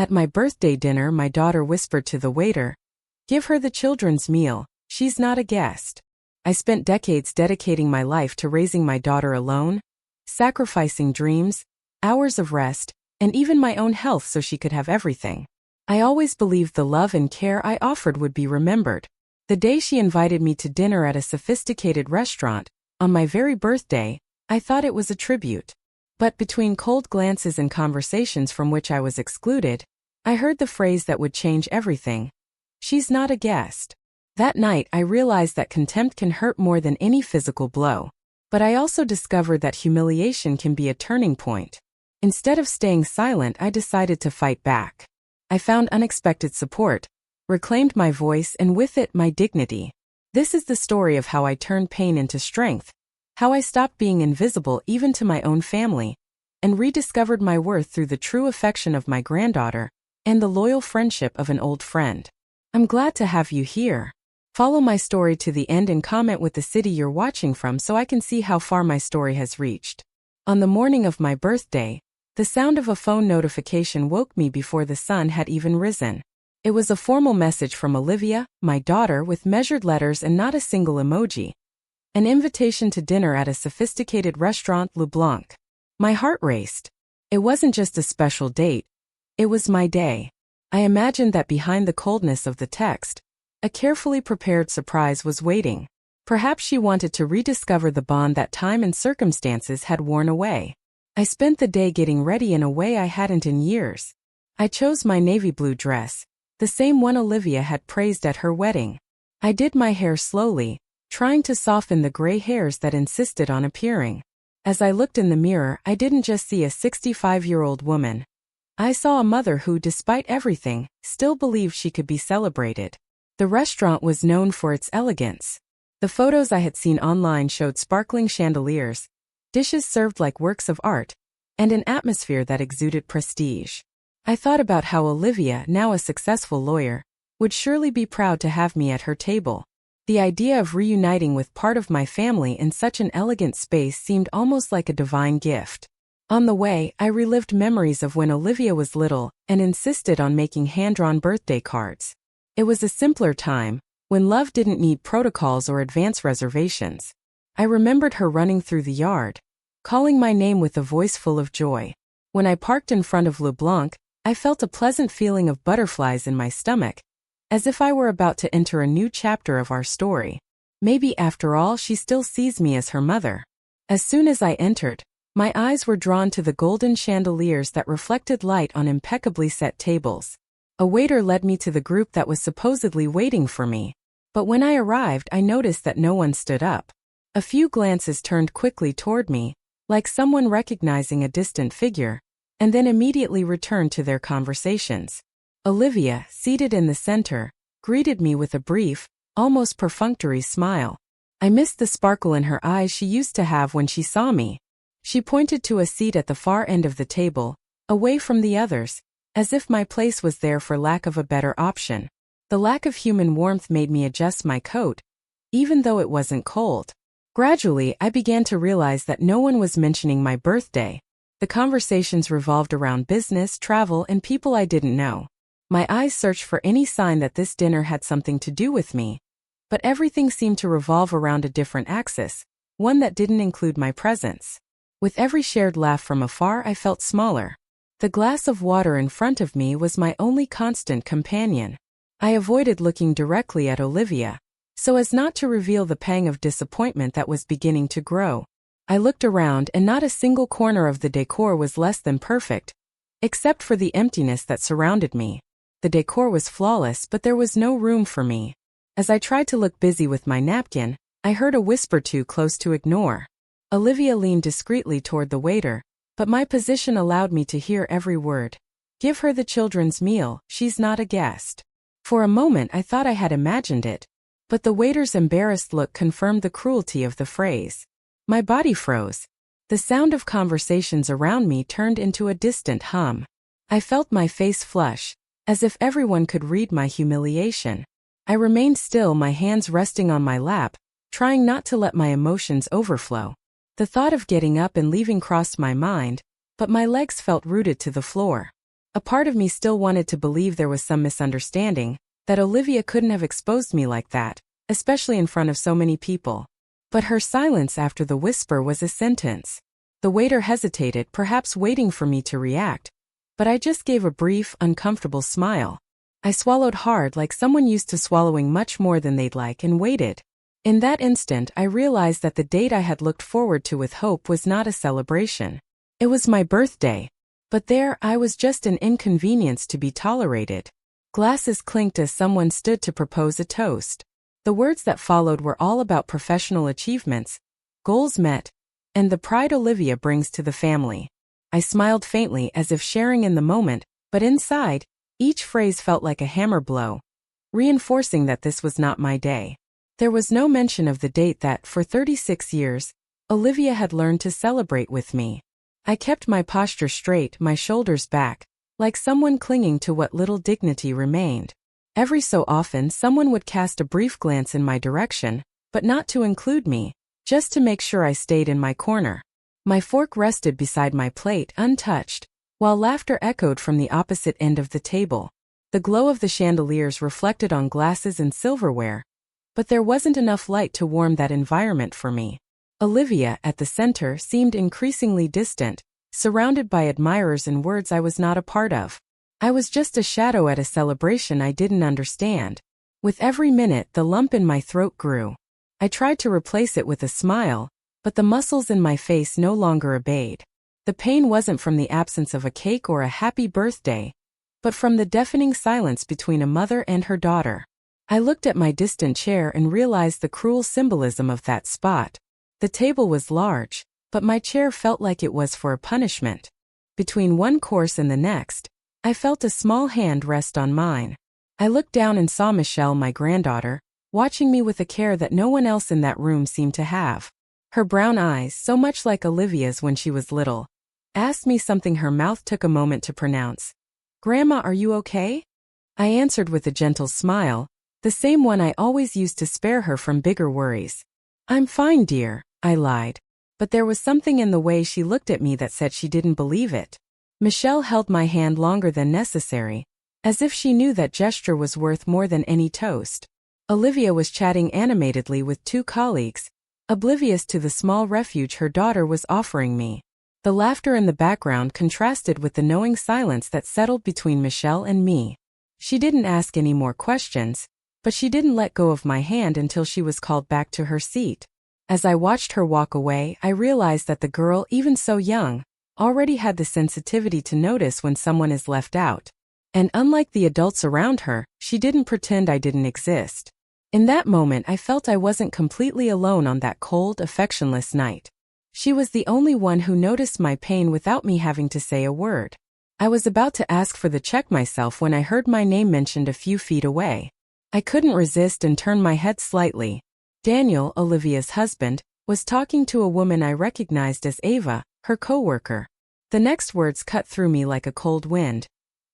At my birthday dinner, my daughter whispered to the waiter, "Give her the children's meal, she's not a guest." I spent decades dedicating my life to raising my daughter alone, sacrificing dreams, hours of rest, and even my own health so she could have everything. I always believed the love and care I offered would be remembered. The day she invited me to dinner at a sophisticated restaurant, on my very birthday, I thought it was a tribute. But between cold glances and conversations from which I was excluded, I heard the phrase that would change everything. "She's not a guest." That night I realized that contempt can hurt more than any physical blow. But I also discovered that humiliation can be a turning point. Instead of staying silent, I decided to fight back. I found unexpected support, reclaimed my voice, and with it, my dignity. This is the story of how I turned pain into strength, how I stopped being invisible even to my own family, and rediscovered my worth through the true affection of my granddaughter and the loyal friendship of an old friend. I'm glad to have you here. Follow my story to the end and comment with the city you're watching from so I can see how far my story has reached. On the morning of my birthday, the sound of a phone notification woke me before the sun had even risen. It was a formal message from Olivia, my daughter, with measured letters and not a single emoji. An invitation to dinner at a sophisticated restaurant, Le Blanc. My heart raced. It wasn't just a special date. It was my day. I imagined that behind the coldness of the text, a carefully prepared surprise was waiting. Perhaps she wanted to rediscover the bond that time and circumstances had worn away. I spent the day getting ready in a way I hadn't in years. I chose my navy blue dress, the same one Olivia had praised at her wedding. I did my hair slowly, trying to soften the gray hairs that insisted on appearing. As I looked in the mirror, I didn't just see a 65-year-old woman. I saw a mother who, despite everything, still believed she could be celebrated. The restaurant was known for its elegance. The photos I had seen online showed sparkling chandeliers, dishes served like works of art, and an atmosphere that exuded prestige. I thought about how Olivia, now a successful lawyer, would surely be proud to have me at her table. The idea of reuniting with part of my family in such an elegant space seemed almost like a divine gift. On the way, I relived memories of when Olivia was little and insisted on making hand-drawn birthday cards. It was a simpler time, when love didn't need protocols or advance reservations. I remembered her running through the yard, calling my name with a voice full of joy. When I parked in front of Le Blanc, I felt a pleasant feeling of butterflies in my stomach, as if I were about to enter a new chapter of our story. Maybe after all she still sees me as her mother. As soon as I entered, my eyes were drawn to the golden chandeliers that reflected light on impeccably set tables. A waiter led me to the group that was supposedly waiting for me. But when I arrived, I noticed that no one stood up. A few glances turned quickly toward me, like someone recognizing a distant figure, and then immediately returned to their conversations. Olivia, seated in the center, greeted me with a brief, almost perfunctory smile. I missed the sparkle in her eyes she used to have when she saw me. She pointed to a seat at the far end of the table, away from the others, as if my place was there for lack of a better option. The lack of human warmth made me adjust my coat, even though it wasn't cold. Gradually, I began to realize that no one was mentioning my birthday. The conversations revolved around business, travel, and people I didn't know. My eyes searched for any sign that this dinner had something to do with me, but everything seemed to revolve around a different axis, one that didn't include my presence. With every shared laugh from afar, I felt smaller. The glass of water in front of me was my only constant companion. I avoided looking directly at Olivia, so as not to reveal the pang of disappointment that was beginning to grow. I looked around and not a single corner of the decor was less than perfect, except for the emptiness that surrounded me. The decor was flawless, but there was no room for me. As I tried to look busy with my napkin, I heard a whisper too close to ignore. Olivia leaned discreetly toward the waiter, but my position allowed me to hear every word. "Give her the children's meal, she's not a guest." For a moment I thought I had imagined it, but the waiter's embarrassed look confirmed the cruelty of the phrase. My body froze. The sound of conversations around me turned into a distant hum. I felt my face flush, as if everyone could read my humiliation. I remained still, my hands resting on my lap, trying not to let my emotions overflow. The thought of getting up and leaving crossed my mind, but my legs felt rooted to the floor. A part of me still wanted to believe there was some misunderstanding, that Olivia couldn't have exposed me like that, especially in front of so many people. But her silence after the whisper was a sentence. The waiter hesitated, perhaps waiting for me to react, but I just gave a brief, uncomfortable smile. I swallowed hard like someone used to swallowing much more than they'd like and waited. In that instant, I realized that the date I had looked forward to with hope was not a celebration. It was my birthday. But there, I was just an inconvenience to be tolerated. Glasses clinked as someone stood to propose a toast. The words that followed were all about professional achievements, goals met, and the pride Olivia brings to the family. I smiled faintly as if sharing in the moment, but inside, each phrase felt like a hammer blow, reinforcing that this was not my day. There was no mention of the date that, for 36 years, Olivia had learned to celebrate with me. I kept my posture straight, my shoulders back, like someone clinging to what little dignity remained. Every so often someone would cast a brief glance in my direction, but not to include me, just to make sure I stayed in my corner. My fork rested beside my plate, untouched, while laughter echoed from the opposite end of the table. The glow of the chandeliers reflected on glasses and silverware, but there wasn't enough light to warm that environment for me. Olivia, at the center, seemed increasingly distant, surrounded by admirers and words I was not a part of. I was just a shadow at a celebration I didn't understand. With every minute, the lump in my throat grew. I tried to replace it with a smile, but the muscles in my face no longer obeyed. The pain wasn't from the absence of a cake or a happy birthday, but from the deafening silence between a mother and her daughter. I looked at my distant chair and realized the cruel symbolism of that spot. The table was large, but my chair felt like it was for a punishment. Between one course and the next, I felt a small hand rest on mine. I looked down and saw Michelle, my granddaughter, watching me with a care that no one else in that room seemed to have. Her brown eyes, so much like Olivia's when she was little, asked me something her mouth took a moment to pronounce. "Grandma, are you okay?" I answered with a gentle smile, the same one I always used to spare her from bigger worries. "I'm fine, dear," I lied, but there was something in the way she looked at me that said she didn't believe it. Michelle held my hand longer than necessary, as if she knew that gesture was worth more than any toast. Olivia was chatting animatedly with two colleagues, oblivious to the small refuge her daughter was offering me. The laughter in the background contrasted with the knowing silence that settled between Michelle and me. She didn't ask any more questions, but she didn't let go of my hand until she was called back to her seat. As I watched her walk away, I realized that the girl, even so young, already had the sensitivity to notice when someone is left out. And unlike the adults around her, she didn't pretend I didn't exist. In that moment, I felt I wasn't completely alone on that cold, affectionless night. She was the only one who noticed my pain without me having to say a word. I was about to ask for the check myself when I heard my name mentioned a few feet away. I couldn't resist and turned my head slightly. Daniel, Olivia's husband, was talking to a woman I recognized as Ava, her co-worker. The next words cut through me like a cold wind.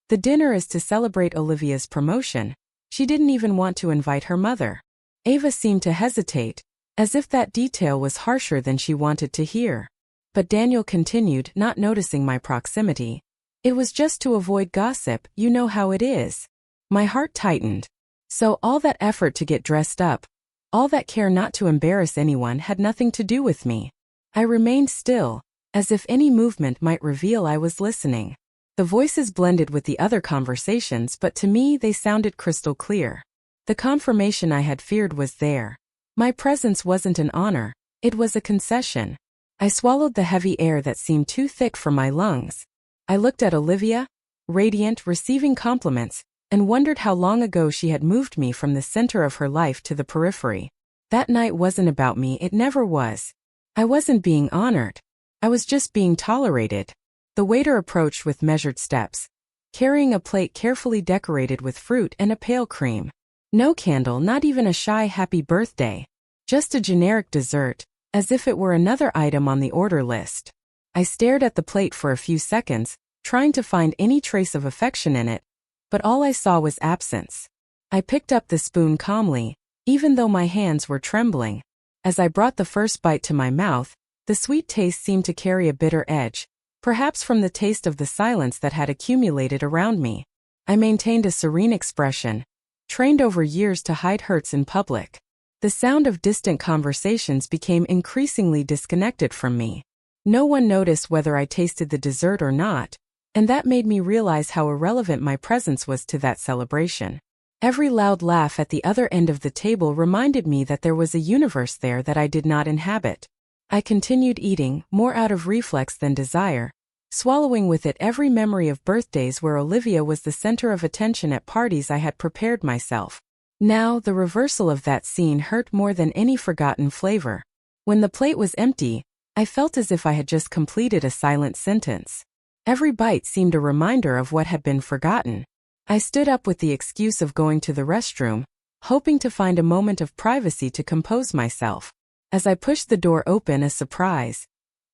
"The dinner is to celebrate Olivia's promotion. She didn't even want to invite her mother." Ava seemed to hesitate, as if that detail was harsher than she wanted to hear. But Daniel continued, not noticing my proximity. "It was just to avoid gossip, you know how it is." My heart tightened. So all that effort to get dressed up, all that care not to embarrass anyone had nothing to do with me. I remained still, as if any movement might reveal I was listening. The voices blended with the other conversations, but to me they sounded crystal clear. The confirmation I had feared was there. My presence wasn't an honor, it was a concession. I swallowed the heavy air that seemed too thick for my lungs. I looked at Olivia, radiant, receiving compliments, and wondered how long ago she had moved me from the center of her life to the periphery. That night wasn't about me, it never was. I wasn't being honored. I was just being tolerated. The waiter approached with measured steps, carrying a plate carefully decorated with fruit and a pale cream. No candle, not even a shy happy birthday. Just a generic dessert, as if it were another item on the order list. I stared at the plate for a few seconds, trying to find any trace of affection in it, but all I saw was absence. I picked up the spoon calmly, even though my hands were trembling. As I brought the first bite to my mouth, the sweet taste seemed to carry a bitter edge, perhaps from the taste of the silence that had accumulated around me. I maintained a serene expression, trained over years to hide hurts in public. The sound of distant conversations became increasingly disconnected from me. No one noticed whether I tasted the dessert or not, and that made me realize how irrelevant my presence was to that celebration. Every loud laugh at the other end of the table reminded me that there was a universe there that I did not inhabit. I continued eating, more out of reflex than desire, swallowing with it every memory of birthdays where Olivia was the center of attention at parties I had prepared myself. Now, the reversal of that scene hurt more than any forgotten flavor. When the plate was empty, I felt as if I had just completed a silent sentence. Every bite seemed a reminder of what had been forgotten. I stood up with the excuse of going to the restroom, hoping to find a moment of privacy to compose myself. As I pushed the door open, a surprise.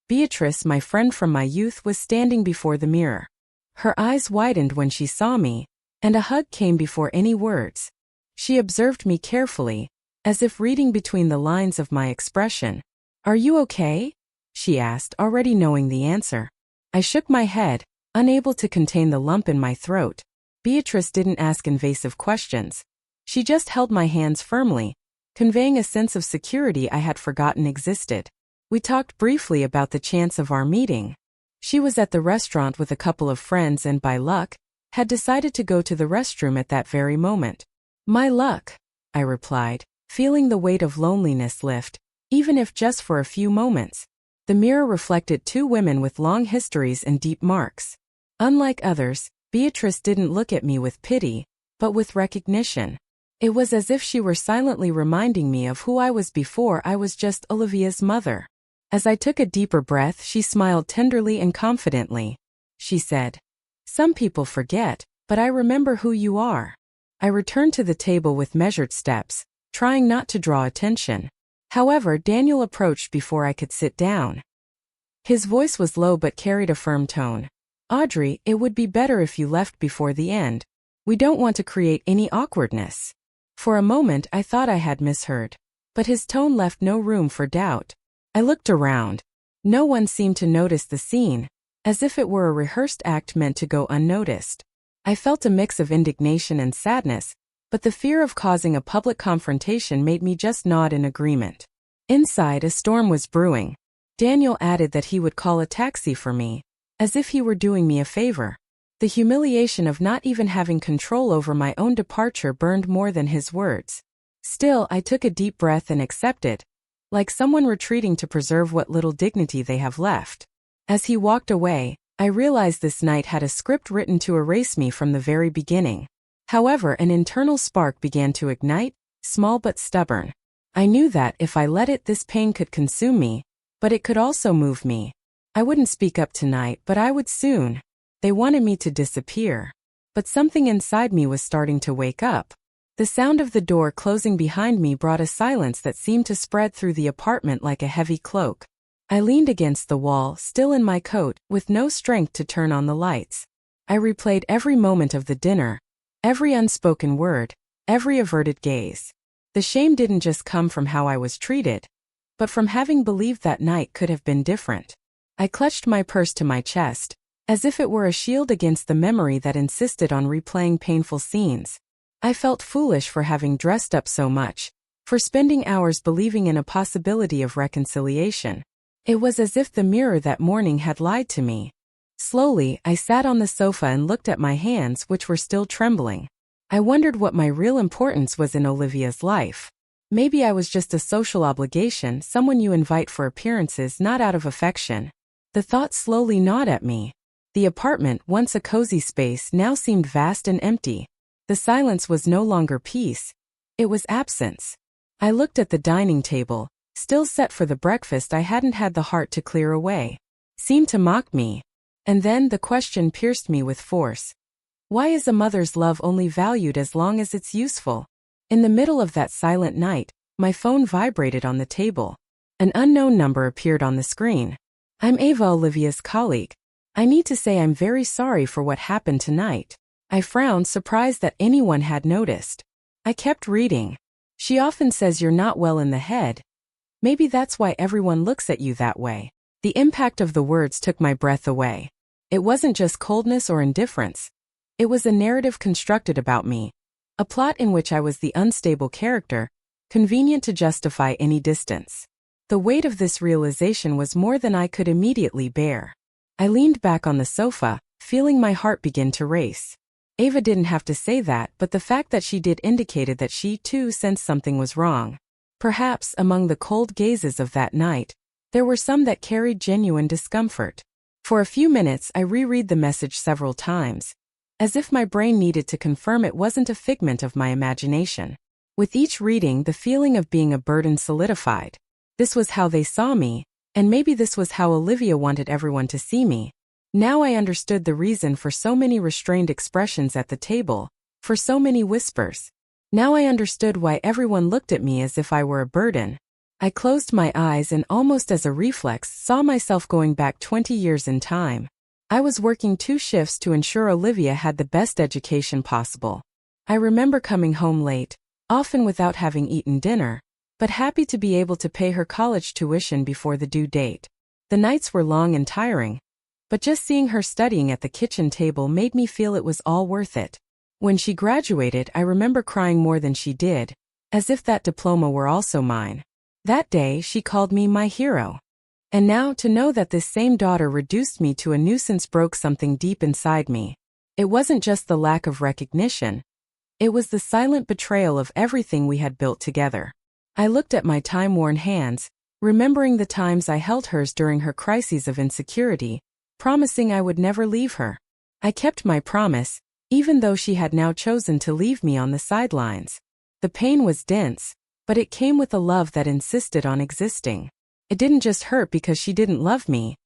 Beatrice, my friend from my youth, was standing before the mirror. Her eyes widened when she saw me, and a hug came before any words. She observed me carefully, as if reading between the lines of my expression. "Are you okay?" she asked, already knowing the answer. I shook my head, unable to contain the lump in my throat. Beatrice didn't ask invasive questions. She just held my hands firmly, conveying a sense of security I had forgotten existed. We talked briefly about the chance of our meeting. She was at the restaurant with a couple of friends and, by luck, had decided to go to the restroom at that very moment. "My luck," I replied, feeling the weight of loneliness lift, even if just for a few moments. The mirror reflected two women with long histories and deep marks. Unlike others, Beatrice didn't look at me with pity, but with recognition. It was as if she were silently reminding me of who I was before I was just Olivia's mother. As I took a deeper breath, she smiled tenderly and confidently. She said, "Some people forget, but I remember who you are." I returned to the table with measured steps, trying not to draw attention. However, Daniel approached before I could sit down. His voice was low but carried a firm tone. "Audrey, it would be better if you left before the end. We don't want to create any awkwardness." For a moment I thought I had misheard, but his tone left no room for doubt. I looked around. No one seemed to notice the scene, as if it were a rehearsed act meant to go unnoticed. I felt a mix of indignation and sadness, but the fear of causing a public confrontation made me just nod in agreement. Inside, a storm was brewing. Daniel added that he would call a taxi for me, as if he were doing me a favor. The humiliation of not even having control over my own departure burned more than his words. Still, I took a deep breath and accepted, like someone retreating to preserve what little dignity they have left. As he walked away, I realized this night had a script written to erase me from the very beginning. However, an internal spark began to ignite, small but stubborn. I knew that if I let it, this pain could consume me, but it could also move me. I wouldn't speak up tonight, but I would soon. They wanted me to disappear. But something inside me was starting to wake up. The sound of the door closing behind me brought a silence that seemed to spread through the apartment like a heavy cloak. I leaned against the wall, still in my coat, with no strength to turn on the lights. I replayed every moment of the dinner, every unspoken word, every averted gaze. The shame didn't just come from how I was treated, but from having believed that night could have been different. I clutched my purse to my chest, as if it were a shield against the memory that insisted on replaying painful scenes. I felt foolish for having dressed up so much, for spending hours believing in a possibility of reconciliation. It was as if the mirror that morning had lied to me. Slowly, I sat on the sofa and looked at my hands, which were still trembling. I wondered what my real importance was in Olivia's life. Maybe I was just a social obligation, someone you invite for appearances not out of affection. The thought slowly gnawed at me. The apartment, once a cozy space, now seemed vast and empty. The silence was no longer peace. It was absence. I looked at the dining table, still set for the breakfast I hadn't had the heart to clear away. Seemed to mock me. And then the question pierced me with force. Why is a mother's love only valued as long as it's useful? In the middle of that silent night, my phone vibrated on the table. An unknown number appeared on the screen. "I'm Ava, Olivia's colleague. I need to say I'm very sorry for what happened tonight." I frowned, surprised that anyone had noticed. I kept reading. "She often says you're not well in the head. Maybe that's why everyone looks at you that way." The impact of the words took my breath away. It wasn't just coldness or indifference. It was a narrative constructed about me, a plot in which I was the unstable character, convenient to justify any distance. The weight of this realization was more than I could immediately bear. I leaned back on the sofa, feeling my heart begin to race. Ava didn't have to say that, but the fact that she did indicated that she too sensed something was wrong. Perhaps, among the cold gazes of that night, there were some that carried genuine discomfort. For a few minutes I reread the message several times, as if my brain needed to confirm it wasn't a figment of my imagination. With each reading, the feeling of being a burden solidified. This was how they saw me, and maybe this was how Olivia wanted everyone to see me. Now I understood the reason for so many restrained expressions at the table, for so many whispers. Now I understood why everyone looked at me as if I were a burden. I closed my eyes and almost as a reflex saw myself going back 20 years in time. I was working 2 shifts to ensure Olivia had the best education possible. I remember coming home late, often without having eaten dinner, but happy to be able to pay her college tuition before the due date. The nights were long and tiring, but just seeing her studying at the kitchen table made me feel it was all worth it. When she graduated, I remember crying more than she did, as if that diploma were also mine. That day, she called me my hero. And now to know that this same daughter reduced me to a nuisance broke something deep inside me. It wasn't just the lack of recognition. It was the silent betrayal of everything we had built together. I looked at my time-worn hands, remembering the times I held hers during her crises of insecurity, promising I would never leave her. I kept my promise, even though she had now chosen to leave me on the sidelines. The pain was dense, but it came with a love that insisted on existing. It didn't just hurt because she didn't love me.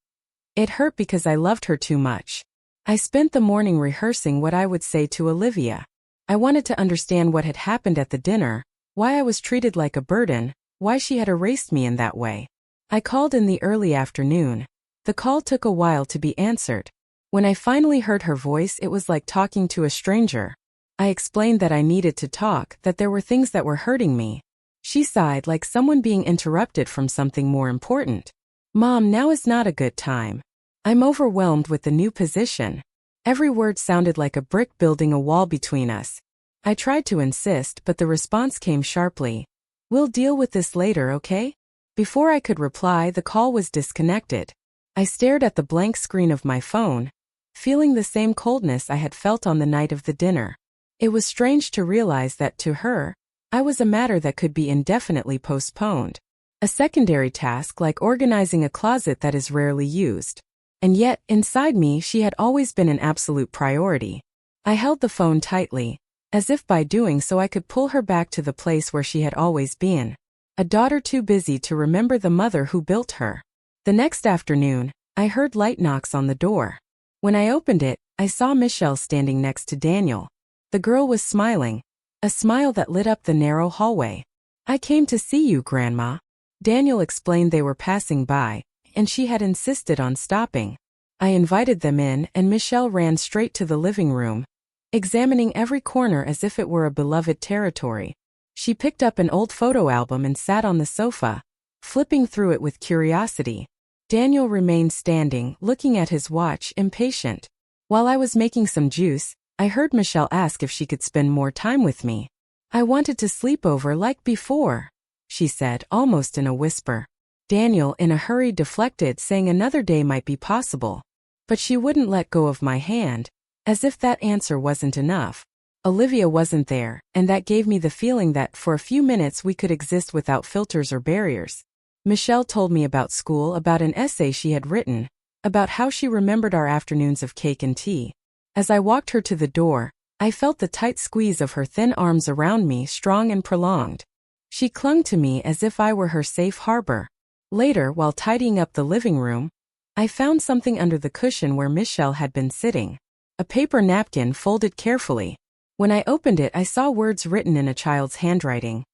It hurt because I loved her too much. I spent the morning rehearsing what I would say to Olivia. I wanted to understand what had happened at the dinner, why I was treated like a burden, why she had erased me in that way. I called in the early afternoon. The call took a while to be answered. When I finally heard her voice, it was like talking to a stranger. I explained that I needed to talk, that there were things that were hurting me. She sighed like someone being interrupted from something more important. Mom, now is not a good time. I'm overwhelmed with the new position. Every word sounded like a brick building a wall between us. I tried to insist, but the response came sharply. We'll deal with this later, okay? Before I could reply, the call was disconnected. I stared at the blank screen of my phone, feeling the same coldness I had felt on the night of the dinner. It was strange to realize that to her, I was a matter that could be indefinitely postponed. A secondary task like organizing a closet that is rarely used. And yet, inside me, she had always been an absolute priority. I held the phone tightly, as if by doing so I could pull her back to the place where she had always been. A daughter too busy to remember the mother who built her. The next afternoon, I heard light knocks on the door. When I opened it, I saw Michelle standing next to Daniel. The girl was smiling, a smile that lit up the narrow hallway. I came to see you, Grandma. Daniel explained they were passing by, and she had insisted on stopping. I invited them in, and Michelle ran straight to the living room, examining every corner as if it were a beloved territory. She picked up an old photo album and sat on the sofa, flipping through it with curiosity. Daniel remained standing, looking at his watch, impatient. While I was making some juice, I heard Michelle ask if she could spend more time with me. I wanted to sleep over like before, she said, almost in a whisper. Daniel, in a hurry, deflected, saying another day might be possible. But she wouldn't let go of my hand, as if that answer wasn't enough. Olivia wasn't there, and that gave me the feeling that for a few minutes we could exist without filters or barriers. Michelle told me about school, about an essay she had written, about how she remembered our afternoons of cake and tea. As I walked her to the door, I felt the tight squeeze of her thin arms around me, strong and prolonged. She clung to me as if I were her safe harbor. Later, while tidying up the living room, I found something under the cushion where Michelle had been sitting. A paper napkin folded carefully. When I opened it, I saw words written in a child's handwriting.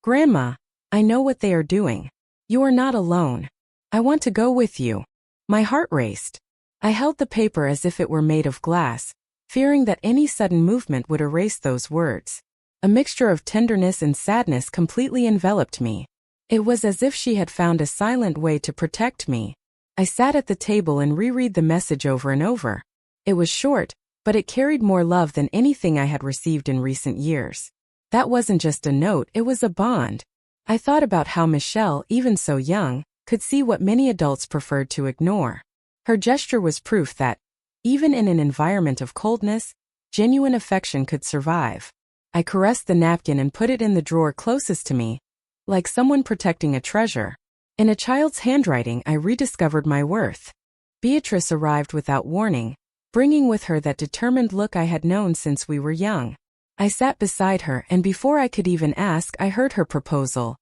Grandma, I know what they are doing. You are not alone. I want to go with you. My heart raced. I held the paper as if it were made of glass, fearing that any sudden movement would erase those words. A mixture of tenderness and sadness completely enveloped me. It was as if she had found a silent way to protect me, I sat at the table and reread the message over and over. It was short, but it carried more love than anything I had received in recent years. That wasn't just a note, it was a bond. I thought about how Michelle, even so young, could see what many adults preferred to ignore. Her gesture was proof that, even in an environment of coldness, genuine affection could survive. I caressed the napkin and put it in the drawer closest to me, like someone protecting a treasure. In a child's handwriting, I rediscovered my worth. Beatrice arrived without warning, bringing with her that determined look I had known since we were young. I sat beside her, and before I could even ask, I heard her proposal.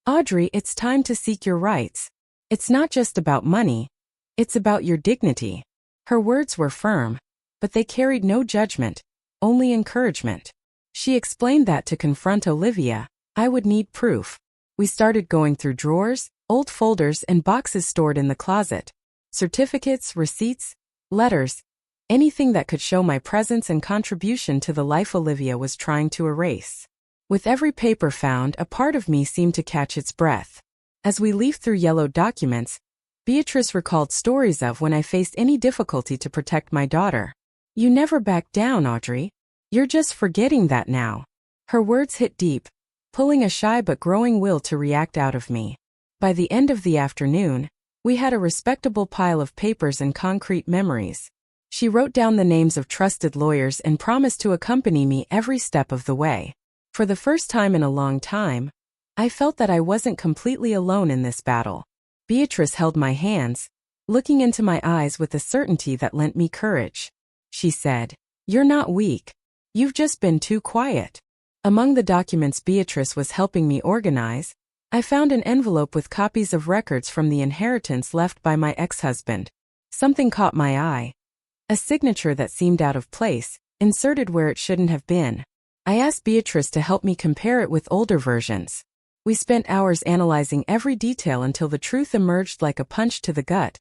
"Audrey, it's time to seek your rights. It's not just about money. It's about your dignity." Her words were firm, but they carried no judgment, only encouragement. She explained that to confront Olivia, I would need proof. We started going through drawers, old folders and boxes stored in the closet. Certificates, receipts, letters, anything that could show my presence and contribution to the life Olivia was trying to erase. With every paper found, a part of me seemed to catch its breath. As we leafed through yellowed documents, Beatrice recalled stories of when I faced any difficulty to protect my daughter. "You never backed down, Audrey. You're just forgetting that now." Her words hit deep, pulling a shy but growing will to react out of me. By the end of the afternoon, we had a respectable pile of papers and concrete memories. She wrote down the names of trusted lawyers and promised to accompany me every step of the way. For the first time in a long time, I felt that I wasn't completely alone in this battle. Beatrice held my hands, looking into my eyes with a certainty that lent me courage. She said, "You're not weak. You've just been too quiet." Among the documents Beatrice was helping me organize, I found an envelope with copies of records from the inheritance left by my ex-husband. Something caught my eye. A signature that seemed out of place, inserted where it shouldn't have been. I asked Beatrice to help me compare it with older versions. We spent hours analyzing every detail until the truth emerged like a punch to the gut.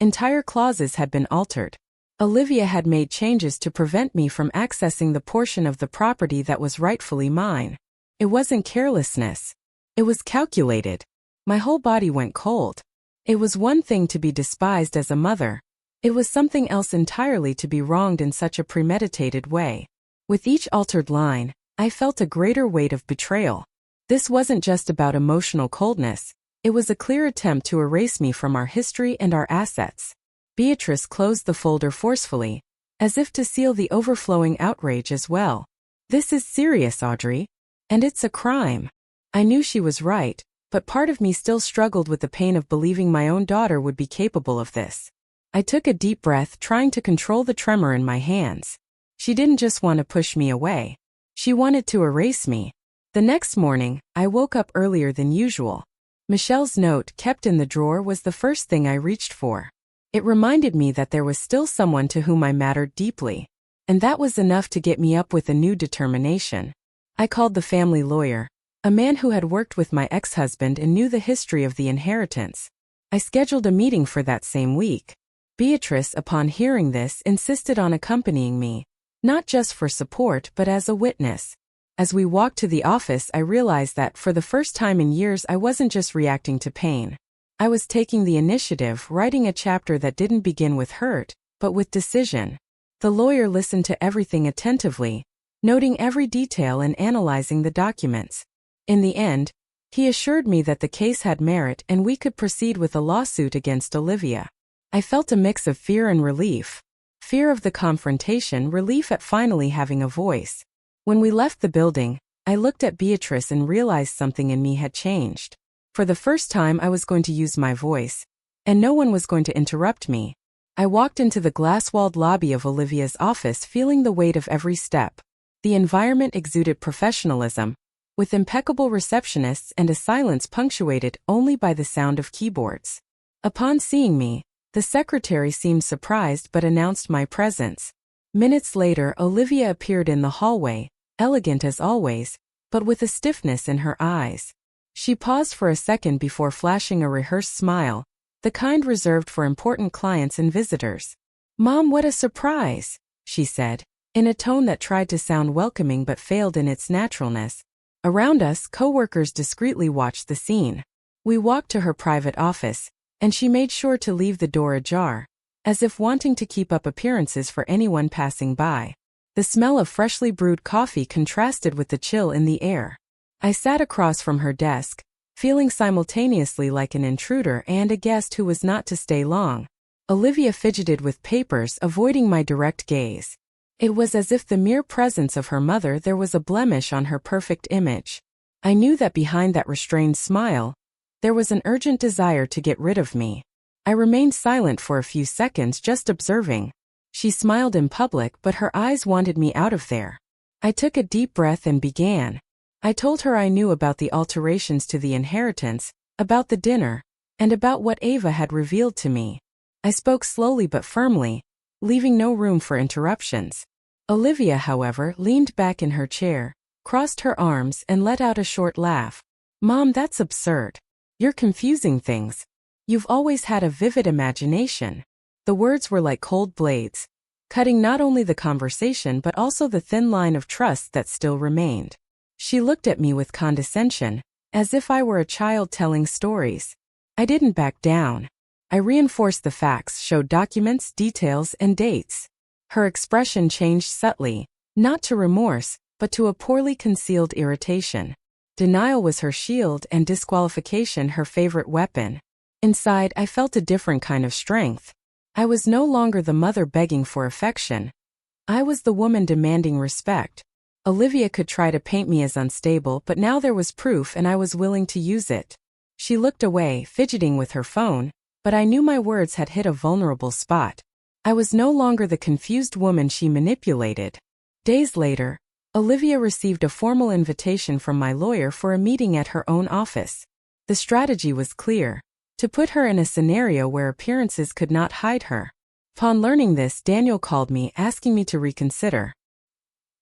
Entire clauses had been altered. Olivia had made changes to prevent me from accessing the portion of the property that was rightfully mine. It wasn't carelessness. It was calculated. My whole body went cold. It was one thing to be despised as a mother. It was something else entirely to be wronged in such a premeditated way. With each altered line, I felt a greater weight of betrayal. This wasn't just about emotional coldness. It was a clear attempt to erase me from our history and our assets. Beatrice closed the folder forcefully, as if to seal the overflowing outrage as well. "This is serious, Audrey. And it's a crime." I knew she was right, but part of me still struggled with the pain of believing my own daughter would be capable of this. I took a deep breath, trying to control the tremor in my hands. She didn't just want to push me away. She wanted to erase me. The next morning, I woke up earlier than usual. Michelle's note, kept in the drawer, was the first thing I reached for. It reminded me that there was still someone to whom I mattered deeply. And that was enough to get me up with a new determination. I called the family lawyer, a man who had worked with my ex-husband and knew the history of the inheritance. I scheduled a meeting for that same week. Beatrice, upon hearing this, insisted on accompanying me, not just for support but as a witness. As we walked to the office, I realized that, for the first time in years, I wasn't just reacting to pain. I was taking the initiative, writing a chapter that didn't begin with hurt, but with decision. The lawyer listened to everything attentively, noting every detail and analyzing the documents. In the end, he assured me that the case had merit and we could proceed with a lawsuit against Olivia. I felt a mix of fear and relief. Fear of the confrontation, relief at finally having a voice. When we left the building, I looked at Beatrice and realized something in me had changed. For the first time, I was going to use my voice, and no one was going to interrupt me. I walked into the glass-walled lobby of Olivia's office, feeling the weight of every step. The environment exuded professionalism, with impeccable receptionists and a silence punctuated only by the sound of keyboards. Upon seeing me, the secretary seemed surprised but announced my presence. Minutes later, Olivia appeared in the hallway, elegant as always, but with a stiffness in her eyes. She paused for a second before flashing a rehearsed smile, the kind reserved for important clients and visitors. "Mom, what a surprise," she said, in a tone that tried to sound welcoming but failed in its naturalness. Around us, co-workers discreetly watched the scene. We walked to her private office, and she made sure to leave the door ajar, as if wanting to keep up appearances for anyone passing by. The smell of freshly brewed coffee contrasted with the chill in the air. I sat across from her desk, feeling simultaneously like an intruder and a guest who was not to stay long. Olivia fidgeted with papers, avoiding my direct gaze. It was as if the mere presence of her mother there was a blemish on her perfect image. I knew that behind that restrained smile, there was an urgent desire to get rid of me. I remained silent for a few seconds, just observing. She smiled in public, but her eyes wanted me out of there. I took a deep breath and began. I told her I knew about the alterations to the inheritance, about the dinner, and about what Ava had revealed to me. I spoke slowly but firmly, leaving no room for interruptions. Olivia, however, leaned back in her chair, crossed her arms, and let out a short laugh. "Mom, that's absurd. You're confusing things. You've always had a vivid imagination." The words were like cold blades, cutting not only the conversation but also the thin line of trust that still remained. She looked at me with condescension, as if I were a child telling stories. I didn't back down. I reinforced the facts, showed documents, details, and dates. Her expression changed subtly, not to remorse, but to a poorly concealed irritation. Denial was her shield and disqualification her favorite weapon. Inside, I felt a different kind of strength. I was no longer the mother begging for affection. I was the woman demanding respect. Olivia could try to paint me as unstable, but now there was proof and I was willing to use it. She looked away, fidgeting with her phone, but I knew my words had hit a vulnerable spot. I was no longer the confused woman she manipulated. Days later, Olivia received a formal invitation from my lawyer for a meeting at her own office. The strategy was clear: to put her in a scenario where appearances could not hide her. Upon learning this, Daniel called me, asking me to reconsider.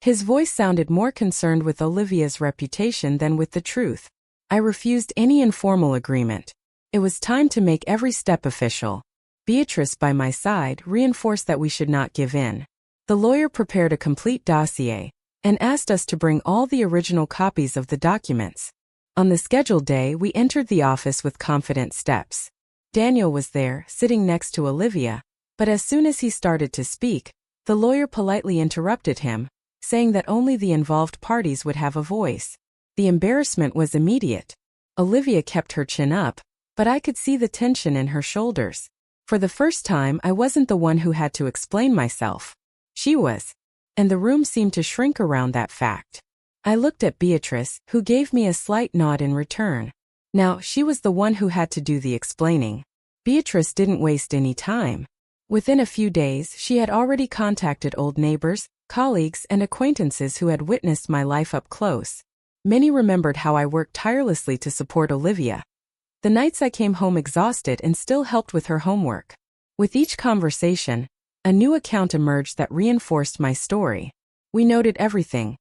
His voice sounded more concerned with Olivia's reputation than with the truth. I refused any informal agreement. It was time to make every step official. Beatrice, by my side, reinforced that we should not give in. The lawyer prepared a complete dossier and asked us to bring all the original copies of the documents. On the scheduled day, we entered the office with confident steps. Daniel was there, sitting next to Olivia, but as soon as he started to speak, the lawyer politely interrupted him, saying that only the involved parties would have a voice. The embarrassment was immediate. Olivia kept her chin up, but I could see the tension in her shoulders. For the first time, I wasn't the one who had to explain myself. She was. And the room seemed to shrink around that fact. I looked at Beatrice, who gave me a slight nod in return. Now, she was the one who had to do the explaining. Beatrice didn't waste any time. Within a few days, she had already contacted old neighbors, colleagues, and acquaintances who had witnessed my life up close. Many remembered how I worked tirelessly to support Olivia. The nights I came home exhausted and still helped with her homework. With each conversation, a new account emerged that reinforced my story. We noted everything: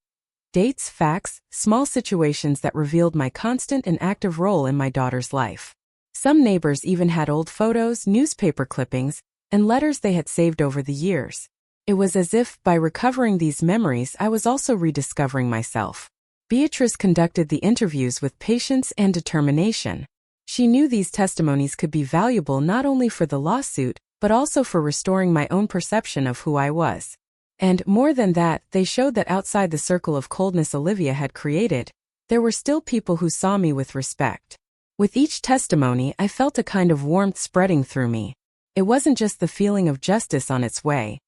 dates, facts, small situations that revealed my constant and active role in my daughter's life. Some neighbors even had old photos, newspaper clippings, and letters they had saved over the years. It was as if, by recovering these memories, I was also rediscovering myself. Beatrice conducted the interviews with patience and determination. She knew these testimonies could be valuable not only for the lawsuit, but also for restoring my own perception of who I was. And, more than that, they showed that outside the circle of coldness Olivia had created, there were still people who saw me with respect. With each testimony, I felt a kind of warmth spreading through me. It wasn't just the feeling of justice on its way,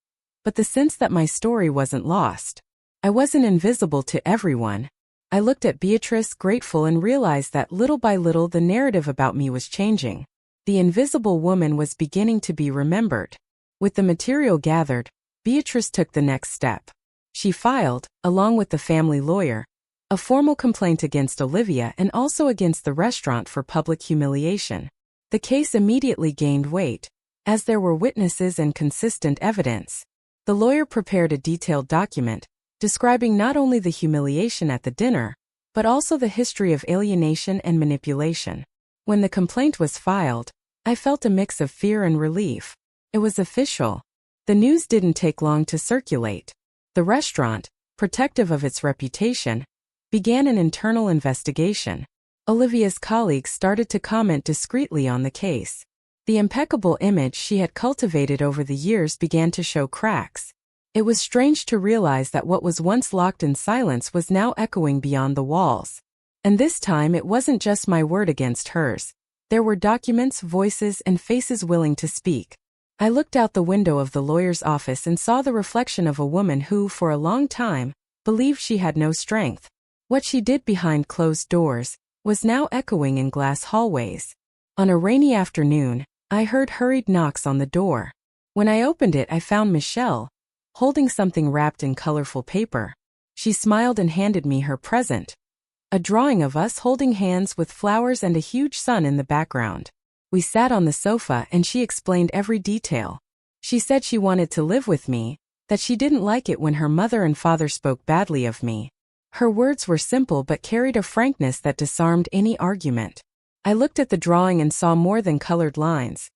but the sense that my story wasn't lost. I wasn't invisible to everyone. I looked at Beatrice, grateful, and realized that little by little the narrative about me was changing. The invisible woman was beginning to be remembered. With the material gathered, Beatrice took the next step. She filed, along with the family lawyer, a formal complaint against Olivia and also against the restaurant for public humiliation. The case immediately gained weight, as there were witnesses and consistent evidence. The lawyer prepared a detailed document, describing not only the humiliation at the dinner, but also the history of alienation and manipulation. When the complaint was filed, I felt a mix of fear and relief. It was official. The news didn't take long to circulate. The restaurant, protective of its reputation, began an internal investigation. Olivia's colleagues started to comment discreetly on the case. The impeccable image she had cultivated over the years began to show cracks. It was strange to realize that what was once locked in silence was now echoing beyond the walls. And this time it wasn't just my word against hers. There were documents, voices, and faces willing to speak. I looked out the window of the lawyer's office and saw the reflection of a woman who, for a long time, believed she had no strength. What she did behind closed doors was now echoing in glass hallways. On a rainy afternoon, I heard hurried knocks on the door. When I opened it, I found Michelle, holding something wrapped in colorful paper. She smiled and handed me her present. A drawing of us holding hands with flowers and a huge sun in the background. We sat on the sofa and she explained every detail. She said she wanted to live with me, that she didn't like it when her mother and father spoke badly of me. Her words were simple but carried a frankness that disarmed any argument. I looked at the drawing and saw more than colored lines.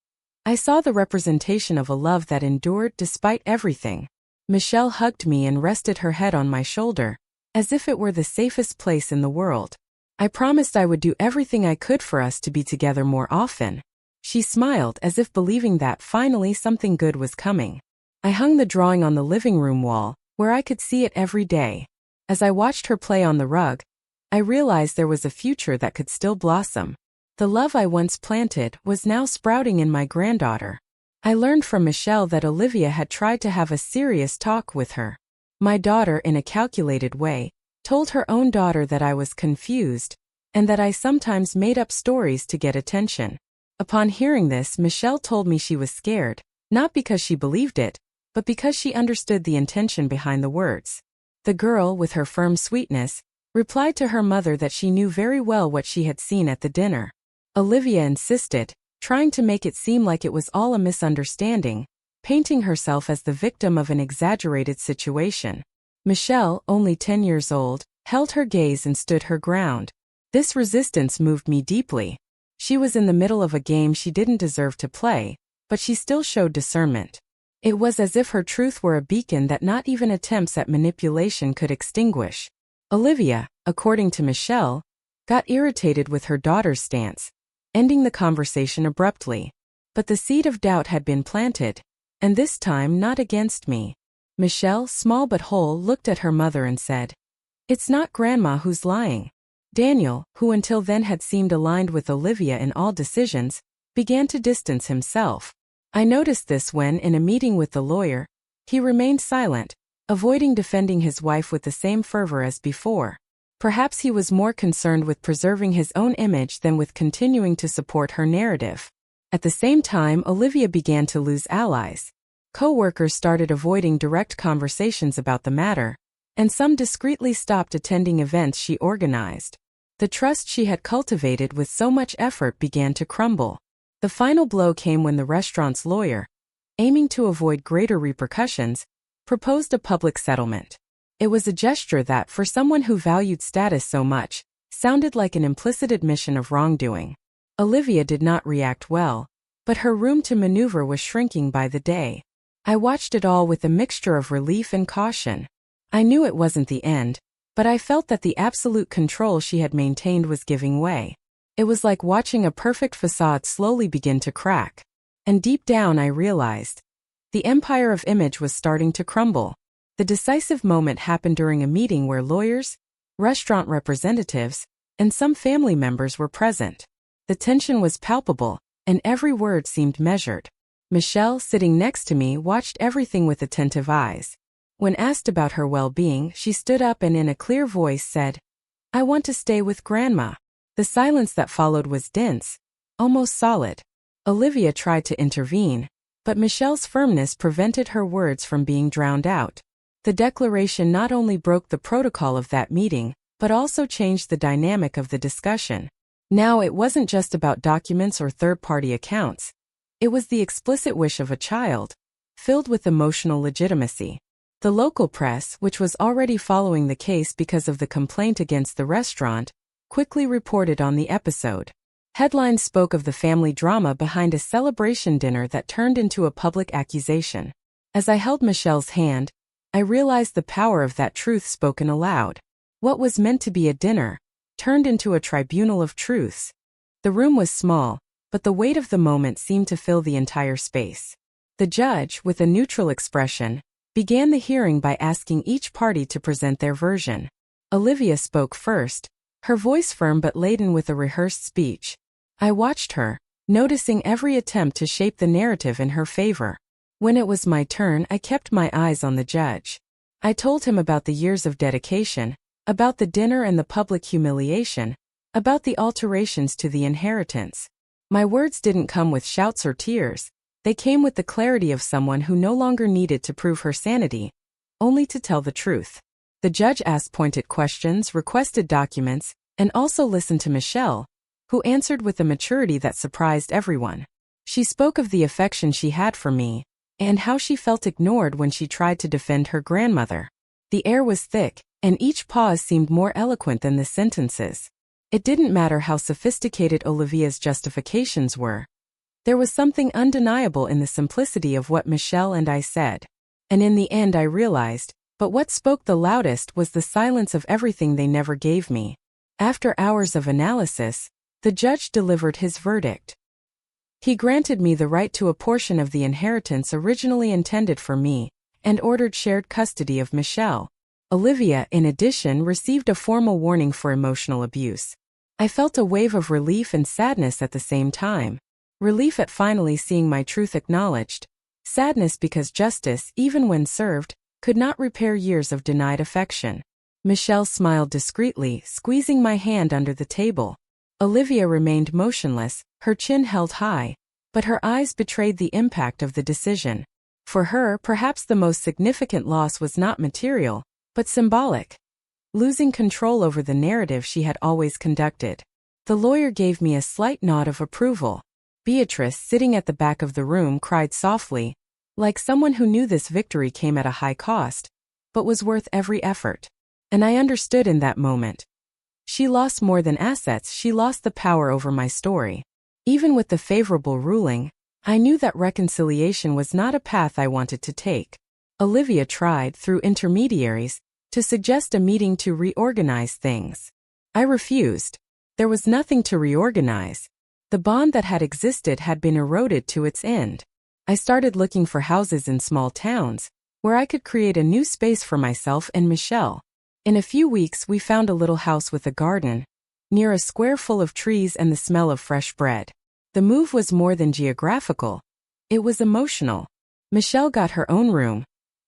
I saw the representation of a love that endured despite everything. Michelle hugged me and rested her head on my shoulder, as if it were the safest place in the world. I promised I would do everything I could for us to be together more often. She smiled as if believing that finally something good was coming. I hung the drawing on the living room wall, where I could see it every day. As I watched her play on the rug, I realized there was a future that could still blossom. The love I once planted was now sprouting in my granddaughter. I learned from Michelle that Olivia had tried to have a serious talk with her. My daughter, in a calculated way, told her own daughter that I was confused, and that I sometimes made up stories to get attention. Upon hearing this, Michelle told me she was scared, not because she believed it, but because she understood the intention behind the words. The girl, with her firm sweetness, replied to her mother that she knew very well what she had seen at the dinner. Olivia insisted, trying to make it seem like it was all a misunderstanding, painting herself as the victim of an exaggerated situation. Michelle, only 10 years old, held her gaze and stood her ground. This resistance moved me deeply. She was in the middle of a game she didn't deserve to play, but she still showed discernment. It was as if her truth were a beacon that not even attempts at manipulation could extinguish. Olivia, according to Michelle, got irritated with her daughter's stance, ending the conversation abruptly. But the seed of doubt had been planted, and this time not against me. Michelle, small but whole, looked at her mother and said, "It's not Grandma who's lying." Daniel, who until then had seemed aligned with Olivia in all decisions, began to distance himself. I noticed this when, in a meeting with the lawyer, he remained silent, avoiding defending his wife with the same fervor as before. Perhaps he was more concerned with preserving his own image than with continuing to support her narrative. At the same time, Olivia began to lose allies. Co-workers started avoiding direct conversations about the matter, and some discreetly stopped attending events she organized. The trust she had cultivated with so much effort began to crumble. The final blow came when the restaurant's lawyer, aiming to avoid greater repercussions, proposed a public settlement. It was a gesture that, for someone who valued status so much, sounded like an implicit admission of wrongdoing. Olivia did not react well, but her room to maneuver was shrinking by the day. I watched it all with a mixture of relief and caution. I knew it wasn't the end, but I felt that the absolute control she had maintained was giving way. It was like watching a perfect facade slowly begin to crack. And deep down I realized, the empire of image was starting to crumble. The decisive moment happened during a meeting where lawyers, restaurant representatives, and some family members were present. The tension was palpable, and every word seemed measured. Michelle, sitting next to me, watched everything with attentive eyes. When asked about her well-being, she stood up and in a clear voice said, "I want to stay with Grandma." The silence that followed was dense, almost solid. Olivia tried to intervene, but Michelle's firmness prevented her words from being drowned out. The declaration not only broke the protocol of that meeting, but also changed the dynamic of the discussion. Now it wasn't just about documents or third-party accounts. It was the explicit wish of a child, filled with emotional legitimacy. The local press, which was already following the case because of the complaint against the restaurant, quickly reported on the episode. Headlines spoke of the family drama behind a celebration dinner that turned into a public accusation. As I held Michelle's hand, I realized the power of that truth spoken aloud. What was meant to be a dinner turned into a tribunal of truths. The room was small, but the weight of the moment seemed to fill the entire space. The judge, with a neutral expression, began the hearing by asking each party to present their version. Olivia spoke first, her voice firm but laden with a rehearsed speech. I watched her, noticing every attempt to shape the narrative in her favor. When it was my turn, I kept my eyes on the judge. I told him about the years of dedication, about the dinner and the public humiliation, about the alterations to the inheritance. My words didn't come with shouts or tears. They came with the clarity of someone who no longer needed to prove her sanity, only to tell the truth. The judge asked pointed questions, requested documents, and also listened to Michelle, who answered with a maturity that surprised everyone. She spoke of the affection she had for me, and how she felt ignored when she tried to defend her grandmother. The air was thick, and each pause seemed more eloquent than the sentences. It didn't matter how sophisticated Olivia's justifications were. There was something undeniable in the simplicity of what Michelle and I said. And in the end I realized, but what spoke the loudest was the silence of everything they never gave me. After hours of analysis, the judge delivered his verdict. He granted me the right to a portion of the inheritance originally intended for me, and ordered shared custody of Michelle. Olivia, in addition, received a formal warning for emotional abuse. I felt a wave of relief and sadness at the same time. Relief at finally seeing my truth acknowledged. Sadness because justice, even when served, could not repair years of denied affection. Michelle smiled discreetly, squeezing my hand under the table. Olivia remained motionless, her chin held high, but her eyes betrayed the impact of the decision. For her, perhaps the most significant loss was not material, but symbolic. Losing control over the narrative she had always conducted. The lawyer gave me a slight nod of approval. Beatrice, sitting at the back of the room, cried softly, like someone who knew this victory came at a high cost, but was worth every effort. And I understood in that moment. She lost more than assets, she lost the power over my story. Even with the favorable ruling, I knew that reconciliation was not a path I wanted to take. Olivia tried, through intermediaries, to suggest a meeting to reorganize things. I refused. There was nothing to reorganize. The bond that had existed had been eroded to its end. I started looking for houses in small towns, where I could create a new space for myself and Michelle. In a few weeks we found a little house with a garden, near a square full of trees and the smell of fresh bread. The move was more than geographical. It was emotional. Michelle got her own room,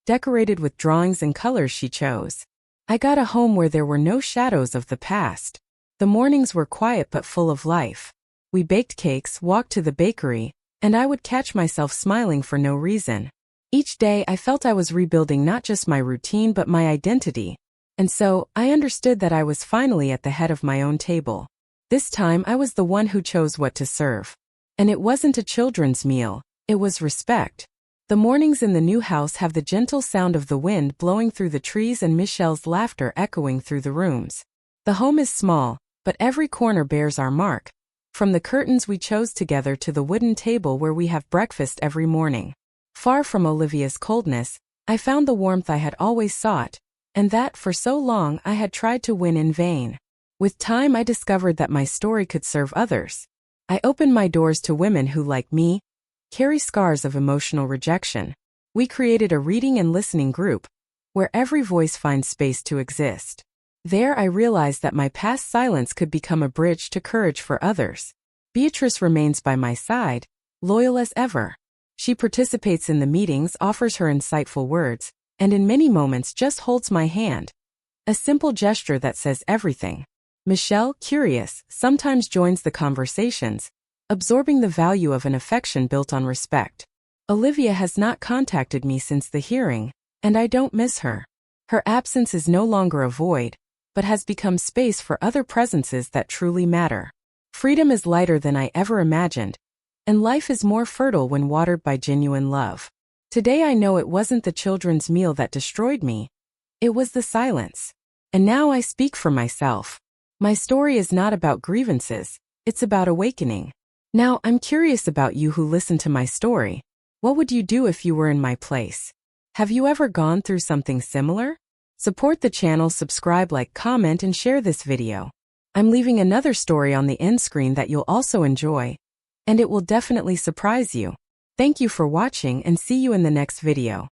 decorated with drawings and colors she chose. I got a home where there were no shadows of the past. The mornings were quiet but full of life. We baked cakes, walked to the bakery, and I would catch myself smiling for no reason. Each day I felt I was rebuilding not just my routine but my identity. And so, I understood that I was finally at the head of my own table. This time I was the one who chose what to serve. And it wasn't a children's meal, it was respect. The mornings in the new house have the gentle sound of the wind blowing through the trees and Michelle's laughter echoing through the rooms. The home is small, but every corner bears our mark. From the curtains we chose together to the wooden table where we have breakfast every morning. Far from Olivia's coldness, I found the warmth I had always sought, and that, for so long, I had tried to win in vain. With time I discovered that my story could serve others. I opened my doors to women who, like me, carry scars of emotional rejection. We created a reading and listening group, where every voice finds space to exist. There I realized that my past silence could become a bridge to courage for others. Beatrice remains by my side, loyal as ever. She participates in the meetings, offers her insightful words, and in many moments just holds my hand. A simple gesture that says everything. Michelle, curious, sometimes joins the conversations, absorbing the value of an affection built on respect. Olivia has not contacted me since the hearing, and I don't miss her. Her absence is no longer a void, but has become space for other presences that truly matter. Freedom is lighter than I ever imagined, and life is more fertile when watered by genuine love. Today I know it wasn't the children's meal that destroyed me. It was the silence. And now I speak for myself. My story is not about grievances, it's about awakening. Now I'm curious about you who listen to my story. What would you do if you were in my place? Have you ever gone through something similar? Support the channel, subscribe, like, comment, and share this video. I'm leaving another story on the end screen that you'll also enjoy. and it will definitely surprise you. Thank you for watching and see you in the next video.